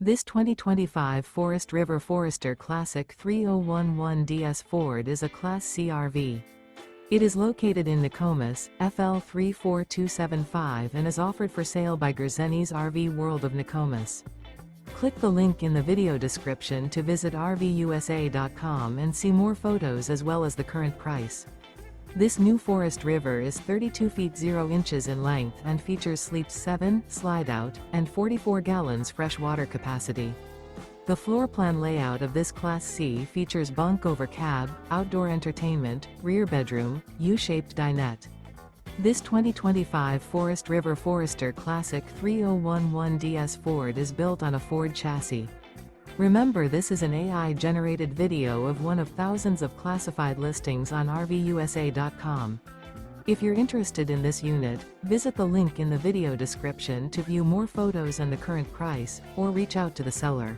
This 2025 Forest River Forester Classic 3011DS Ford is a Class C RV. It is located in Nokomis, FL 34275 and is offered for sale by Gerzeny's RV World of Nokomis. Click the link in the video description to visit RVUSA.com and see more photos as well as the current price. This new Forest River is 32 feet 0 inches in length and features sleeps 7, Slideout, and 44 gallons fresh water capacity. The floor plan layout of this Class C features bunk over cab, outdoor entertainment, rear bedroom, U-shaped dinette. This 2025 Forest River Forester Classic 3011DS Ford is built on a Ford chassis. Remember, this is an AI-generated video of one of thousands of classified listings on RVUSA.com. If you're interested in this unit, visit the link in the video description to view more photos and the current price, or reach out to the seller.